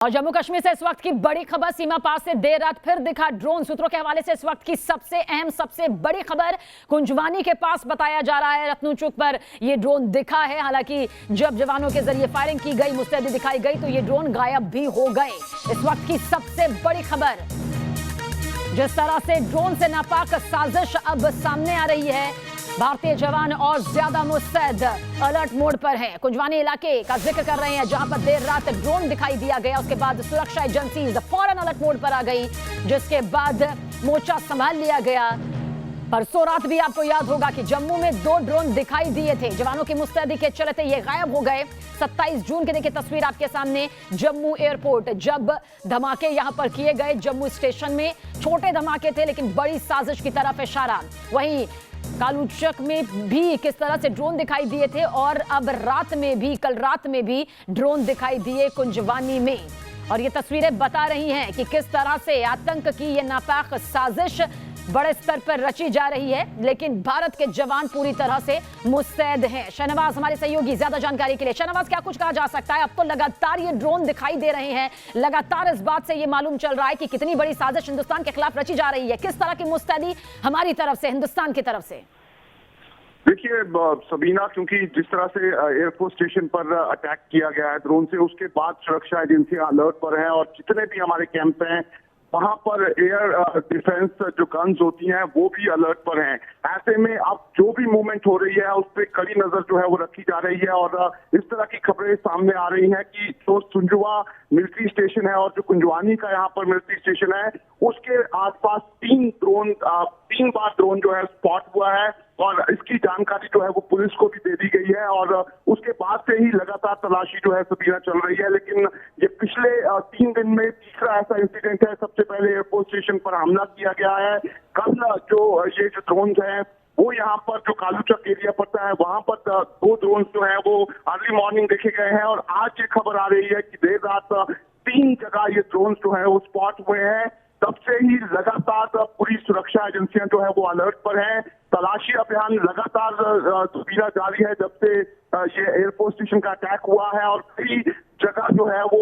और जम्मू कश्मीर से इस वक्त की बड़ी खबर, सीमा पार से देर रात फिर दिखा ड्रोन। सूत्रों के हवाले से इस वक्त की सबसे अहम, सबसे बड़ी खबर कुंजवानी के पास बताया जा रहा है, रत्नू चौक पर यह ड्रोन दिखा है। हालांकि जब जवानों के जरिए फायरिंग की गई, मुस्तैदी दिखाई गई, तो ये ड्रोन गायब भी हो गए। इस वक्त की सबसे बड़ी खबर, जिस तरह से ड्रोन से नापाक साजिश अब सामने आ रही है, भारतीय जवान और ज्यादा मुस्तैद अलर्ट मोड पर हैं। कुंजवानी इलाके का जिक्र कर रहे हैं, जहां पर देर रात ड्रोन दिखाई दिया गया। उसके बाद सुरक्षा एजेंसीज फौरन अलर्ट मोड पर आ गई, जिसके बाद मोर्चा संभाल लिया गया। परसों रात भी आपको याद होगा कि जम्मू में 2 ड्रोन दिखाई दिए थे, जवानों की मुस्तैदी के चलते ये गायब हो गए। 27 जून के देखिए तस्वीर आपके सामने, जम्मू एयरपोर्ट, जब धमाके यहां पर किए गए। जम्मू स्टेशन में छोटे धमाके थे, लेकिन बड़ी साजिश की तरफ इशारा। वहीं कालूचक में भी किस तरह से ड्रोन दिखाई दिए थे, और अब रात में भी, कल रात में भी ड्रोन दिखाई दिए कुंजवानी में। और ये तस्वीरें बता रही हैं कि किस तरह से आतंक की ये नापाक साजिश बड़े स्तर पर रची जा रही है, लेकिन भारत के जवान पूरी तरह से मुस्तैद हैं। शहनवाज हमारे सहयोगी, ज्यादा जानकारी के लिए। शहनवाज, क्या कुछ कहा जा सकता है? अब तो लगातार ये ड्रोन दिखाई दे रहे हैं, लगातार इस बात से ये मालूम चल रहा है कि कितनी बड़ी साजिश हिंदुस्तान के खिलाफ रची जा रही है। किस तरह की मुस्तैदी हमारी तरफ से, हिंदुस्तान की तरफ से? देखिए सबीना, क्योंकि जिस तरह से एयरफोर्स स्टेशन पर अटैक किया गया है ड्रोन से, उसके बाद सुरक्षा एजेंसियां अलर्ट पर हैं, और जितने भी हमारे कैंप हैं वहां पर एयर डिफेंस जो गन्स होती हैं वो भी अलर्ट पर हैं। ऐसे में अब जो भी मूवमेंट हो रही है उस पर कड़ी नजर जो है वो रखी जा रही है। और इस तरह की खबरें सामने आ रही हैं कि जो सुंजुआ मिलिट्री स्टेशन है और जो कुंजवानी का यहाँ पर मिलिट्री स्टेशन है, उसके आसपास 3 बार ड्रोन जो है स्पॉट हुआ है, और इसकी जानकारी जो है वो पुलिस को भी दे दी गई है। और उसके बाद से ही लगातार तलाशी जो है सबीना चल रही है। लेकिन ये पिछले 3 दिन में तीसरा ऐसा इंसिडेंट है। सबसे पहले एयरपोर्ट स्टेशन पर हमला किया गया है। कल जो ये जो ड्रोन है वो यहाँ पर जो कालूचक एरिया पड़ता है वहां पर 2 ड्रोन जो है वो अर्ली मॉर्निंग देखे गए हैं। और आज ये खबर आ रही है कि देर रात 3 जगह ये ड्रोन जो है वो स्पॉट हुए हैं। तब से ही लगातार पूरी सुरक्षा एजेंसियां जो है वो अलर्ट पर हैं। तलाशी अभियान लगातार सबीना जारी है जब से ये एयरफोर्स स्टेशन का अटैक हुआ है। और कई जगह जो है वो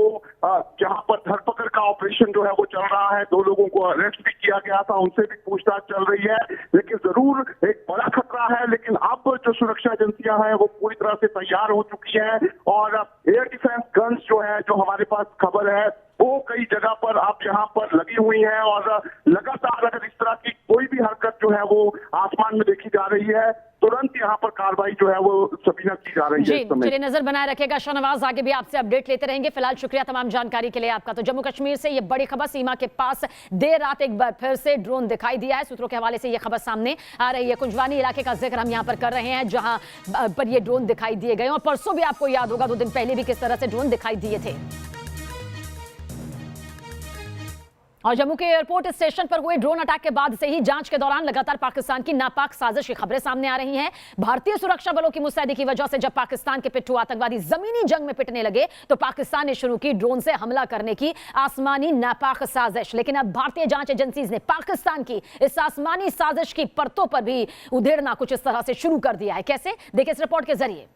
जहां पर धरपकड़ का ऑपरेशन जो है वो चल रहा है। 2 लोगों को अरेस्ट भी किया गया था, उनसे भी पूछताछ चल रही है। लेकिन जरूर एक बड़ा खतरा है। लेकिन अब जो सुरक्षा एजेंसियां हैं वो पूरी तरह से तैयार हो चुकी हैं, और एयर डिफेंस गन्स जो है, जो हमारे पास खबर है, वो कई जगह पर अब यहाँ पर लगी हुई है। और लगातार अगर इस तरह की कोई भी हरकत जो है वो आसमान में देखी जा रही है, तुरंत यहाँ पर कार्रवाई जो है वो सबीना की जा रही है। चलिए, नजर बनाए रखेगा शहनवाज, आगे भी आपसे अपडेट लेते रहेंगे। फिलहाल शुक्रिया तमाम जानकारी के लिए आपका। तो जम्मू कश्मीर से ये बड़ी खबर, सीमा के पास देर रात एक बार फिर से ड्रोन दिखाई दिया है। सूत्रों के हवाले से ये खबर सामने आ रही है। कुंजवानी इलाके का जिक्र हम यहाँ पर कर रहे हैं, जहां पर ये ड्रोन दिखाई दिए गए। और परसों भी आपको याद होगा, 2 दिन पहले भी किस तरह से ड्रोन दिखाई दिए थे। और जम्मू के एयरपोर्ट स्टेशन पर हुए ड्रोन अटैक के बाद से ही जांच के दौरान लगातार पाकिस्तान की नापाक साजिश की खबरें सामने आ रही हैं। भारतीय सुरक्षा बलों की मुस्तैदी की वजह से जब पाकिस्तान के पिट्ठू आतंकवादी जमीनी जंग में पिटने लगे, तो पाकिस्तान ने शुरू की ड्रोन से हमला करने की आसमानी नापाक साजिश। लेकिन अब भारतीय जांच एजेंसीज ने पाकिस्तान की इस आसमानी साजिश की परतों पर भी उधेड़ना कुछ इस तरह से शुरू कर दिया है। कैसे, देखिए इस रिपोर्ट के जरिए।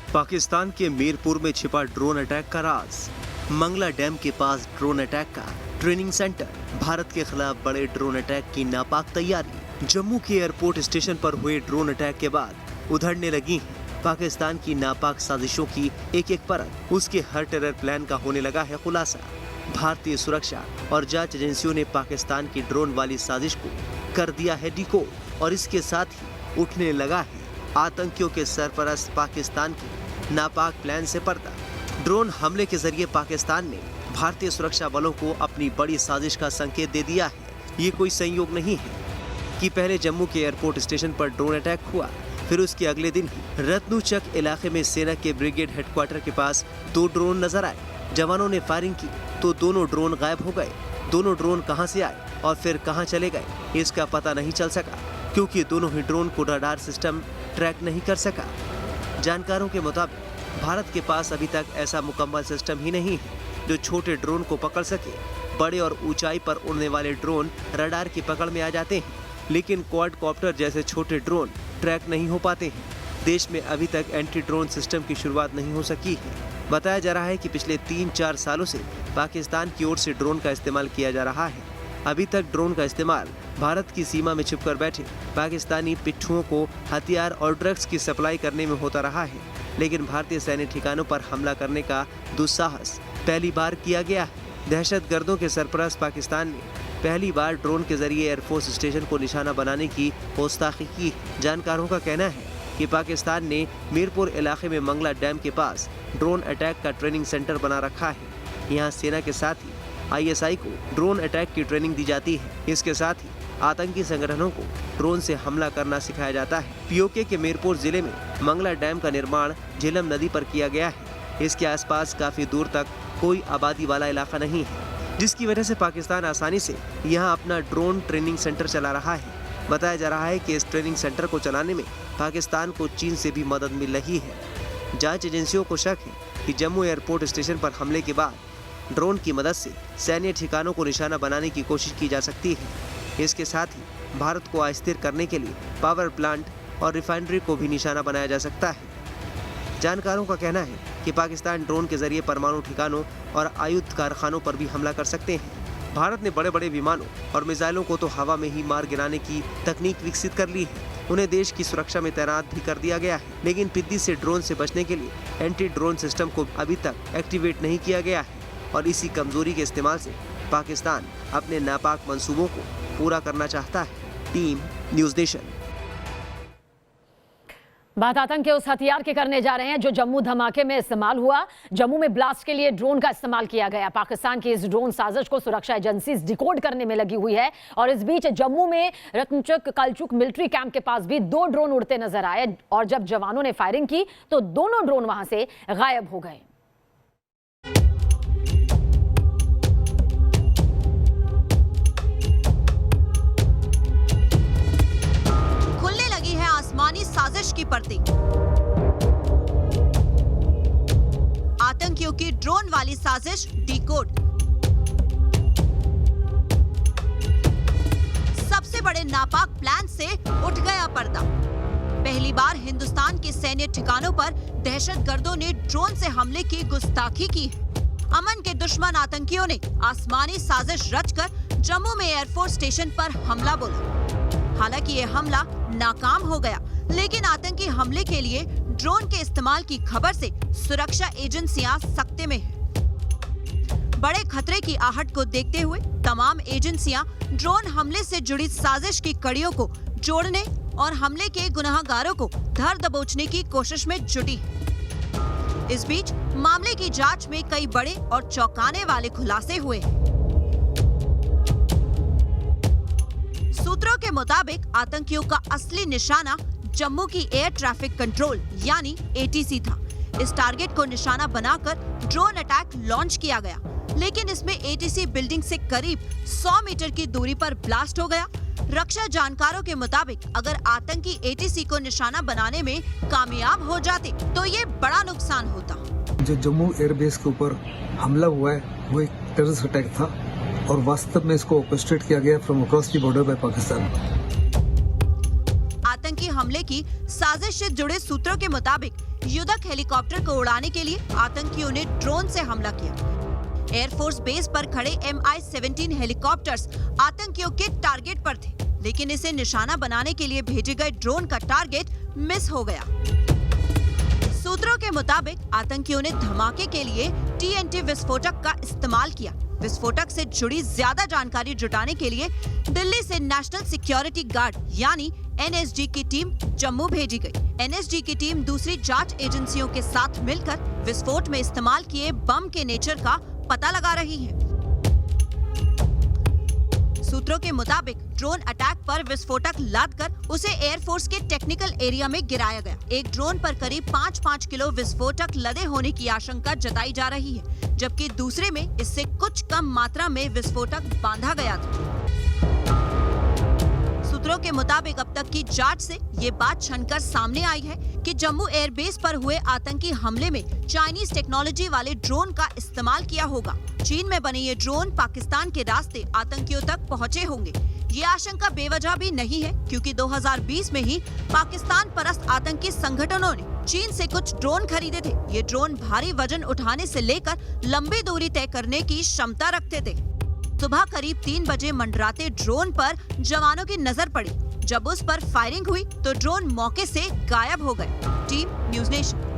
पाकिस्तान के मीरपुर में छिपा ड्रोन अटैक का राज। मंगला डैम के पास ड्रोन अटैक का ट्रेनिंग सेंटर। भारत के खिलाफ बड़े ड्रोन अटैक की नापाक तैयारी। जम्मू के एयरपोर्ट स्टेशन पर हुए ड्रोन अटैक के बाद उधड़ने लगी हैं पाकिस्तान की नापाक साजिशों की एक परत। उसके हर टेरर प्लान का होने लगा है खुलासा। भारतीय सुरक्षा और जांच एजेंसियों ने पाकिस्तान की ड्रोन वाली साजिश को कर दिया है डिकोड, और इसके साथ ही उठने लगा है आतंकियों के सरपरस्त पाकिस्तान के नापाक प्लान से पर्दा। ड्रोन हमले के जरिए पाकिस्तान ने भारतीय सुरक्षा बलों को अपनी बड़ी साजिश का संकेत दे दिया है। ये कोई संयोग नहीं है कि पहले जम्मू के एयरपोर्ट स्टेशन पर ड्रोन अटैक हुआ, फिर उसके अगले दिन ही रत्नू चक इलाके में सेना के ब्रिगेड हेडक्वार्टर के पास 2 ड्रोन नजर आए। जवानों ने फायरिंग की तो दोनों ड्रोन गायब हो गए। दोनों ड्रोन कहां से आए और फिर कहां चले गए, इसका पता नहीं चल सका, क्योंकि दोनों ही ड्रोन को रडार सिस्टम ट्रैक नहीं कर सका। जानकारों के मुताबिक भारत के पास अभी तक ऐसा मुकम्मल सिस्टम ही नहीं है जो छोटे ड्रोन को पकड़ सके। बड़े और ऊंचाई पर उड़ने वाले ड्रोन रडार की पकड़ में आ जाते हैं, लेकिन क्वाडकॉप्टर जैसे छोटे ड्रोन ट्रैक नहीं हो पाते हैं। देश में अभी तक एंटी ड्रोन सिस्टम की शुरुआत नहीं हो सकी है। बताया जा रहा है कि पिछले 3-4 सालों से पाकिस्तान की ओर से ड्रोन का इस्तेमाल किया जा रहा है। अभी तक ड्रोन का इस्तेमाल भारत की सीमा में छिपकर बैठे पाकिस्तानी पिट्ठुओं को हथियार और ड्रग्स की सप्लाई करने में होता रहा है, लेकिन भारतीय सैन्य ठिकानों पर हमला करने का दुस्साहस पहली बार किया गया है। दहशतगर्दों के सरपरस्त पाकिस्तान ने पहली बार ड्रोन के जरिए एयरफोर्स स्टेशन को निशाना बनाने की गुस्ताखी की। जानकारों का कहना है कि पाकिस्तान ने मीरपुर इलाके में मंगला डैम के पास ड्रोन अटैक का ट्रेनिंग सेंटर बना रखा है। यहाँ सेना के साथ ही ISI को ड्रोन अटैक की ट्रेनिंग दी जाती है। इसके साथ ही आतंकी संगठनों को ड्रोन से हमला करना सिखाया जाता है। POK के मीरपुर जिले में मंगला डैम का निर्माण झेलम नदी पर किया गया है। इसके आसपास काफी दूर तक कोई आबादी वाला इलाका नहीं है, जिसकी वजह से पाकिस्तान आसानी से यहाँ अपना ड्रोन ट्रेनिंग सेंटर चला रहा है। बताया जा रहा है कि इस ट्रेनिंग सेंटर को चलाने में पाकिस्तान को चीन से भी मदद मिल रही है। जांच एजेंसियों को शक है कि जम्मू एयरपोर्ट स्टेशन पर हमले के बाद ड्रोन की मदद से सैन्य ठिकानों को निशाना बनाने की कोशिश की जा सकती है। इसके साथ ही भारत को अस्थिर करने के लिए पावर प्लांट और रिफाइनरी को भी निशाना बनाया जा सकता है। जानकारों का कहना है कि पाकिस्तान ड्रोन के जरिए परमाणु ठिकानों और आयुध कारखानों पर भी हमला कर सकते हैं। भारत ने बड़े बड़े विमानों और मिसाइलों को तो हवा में ही मार गिराने की तकनीक विकसित कर ली है। उन्हें देश की सुरक्षा में तैनात भी कर दिया गया है, लेकिन पिद्दी से ड्रोन से बचने के लिए एंटी ड्रोन सिस्टम को अभी तक एक्टिवेट नहीं किया गया है और इसी कमजोरी के इस्तेमाल से पाकिस्तान अपने नापाक मंसूबों को पूरा करना चाहता है। Team news nation. बात आतंक के उस हथियार के करने जा रहे हैं जो जम्मू धमाके में इस्तेमाल हुआ। जम्मू में ब्लास्ट के लिए ड्रोन का इस्तेमाल किया गया। पाकिस्तान की इस ड्रोन साजिश को सुरक्षा एजेंसी डिकोड करने में लगी हुई है और इस बीच जम्मू में रत्नचुक कलचुक मिलिट्री कैंप के पास भी 2 ड्रोन उड़ते नजर आए और जब जवानों ने फायरिंग की तो दोनों ड्रोन वहां से गायब हो गए। आसमानी साजिश की परतें। आतंकियों की ड्रोन वाली साजिश डिकोड। सबसे बड़े नापाक प्लान से उठ गया पर्दा। पहली बार हिंदुस्तान के सैन्य ठिकानों पर दहशतगर्दों ने ड्रोन से हमले की गुस्ताखी की है। अमन के दुश्मन आतंकियों ने आसमानी साजिश रचकर जम्मू में एयरफोर्स स्टेशन पर हमला बोला। हालांकि ये हमला नाकाम हो गया, लेकिन आतंकी हमले के लिए ड्रोन के इस्तेमाल की खबर से सुरक्षा एजेंसियां सख्ते में हैं। बड़े खतरे की आहट को देखते हुए तमाम एजेंसियां ड्रोन हमले से जुड़ी साजिश की कड़ियों को जोड़ने और हमले के गुनाहगारों को धर दबोचने की कोशिश में जुटी है। इस बीच मामले की जांच में कई बड़े और चौंकाने वाले खुलासे हुए हैं। सूत्रों के मुताबिक आतंकियों का असली निशाना जम्मू की एयर ट्रैफिक कंट्रोल यानी ATC था। इस टारगेट को निशाना बनाकर ड्रोन अटैक लॉन्च किया गया, लेकिन इसमें ATC बिल्डिंग से करीब 100 मीटर की दूरी पर ब्लास्ट हो गया। रक्षा जानकारों के मुताबिक अगर आतंकी ATC को निशाना बनाने में कामयाब हो जाते तो ये बड़ा नुकसान होता। जो जम्मू एयरबेस के ऊपर हमला हुआ है वो एक टेररिस्ट अटैक था और वास्तव में इसको ऑर्केस्ट्रेट किया गया from across the border by Pakistan. आतंकी हमले की साजिश से जुड़े सूत्रों के मुताबिक युद्धक हेलीकॉप्टर को उड़ाने के लिए आतंकियों ने ड्रोन से हमला किया। एयरफोर्स बेस पर खड़े MI-17 हेलीकॉप्टर्स आतंकियों के टारगेट पर थे, लेकिन इसे निशाना बनाने के लिए भेजे गए ड्रोन का टारगेट मिस हो गया। सूत्रों के मुताबिक आतंकियों ने धमाके के लिए TNT विस्फोटक का इस्तेमाल किया। विस्फोटक से जुड़ी ज्यादा जानकारी जुटाने के लिए दिल्ली से नेशनल सिक्योरिटी गार्ड यानी NSG की टीम जम्मू भेजी गई। NSG की टीम दूसरी जांच एजेंसियों के साथ मिलकर विस्फोट में इस्तेमाल किए बम के नेचर का पता लगा रही है। सूत्रों के मुताबिक ड्रोन अटैक पर विस्फोटक लादकर उसे एयरफोर्स के टेक्निकल एरिया में गिराया गया। एक ड्रोन पर करीब 5-5 किलो विस्फोटक लदे होने की आशंका जताई जा रही है, जबकि दूसरे में इससे कुछ कम मात्रा में विस्फोटक बांधा गया था। सूत्रों के मुताबिक अब तक की जांच से ये बात छनकर सामने आई है कि जम्मू एयरबेस पर हुए आतंकी हमले में चाइनीज टेक्नोलॉजी वाले ड्रोन का इस्तेमाल किया होगा। चीन में बने ये ड्रोन पाकिस्तान के रास्ते आतंकियों तक पहुंचे होंगे। ये आशंका बेवजह भी नहीं है, क्योंकि 2020 में ही पाकिस्तान परस्त आतंकी संगठनों ने चीन से कुछ ड्रोन खरीदे थे। ये ड्रोन भारी वजन उठाने से लेकर लंबी दूरी तय करने की क्षमता रखते थे। सुबह करीब 3 बजे मंडराते ड्रोन पर जवानों की नजर पड़ी। जब उस पर फायरिंग हुई तो ड्रोन मौके से गायब हो गए। Team news nation.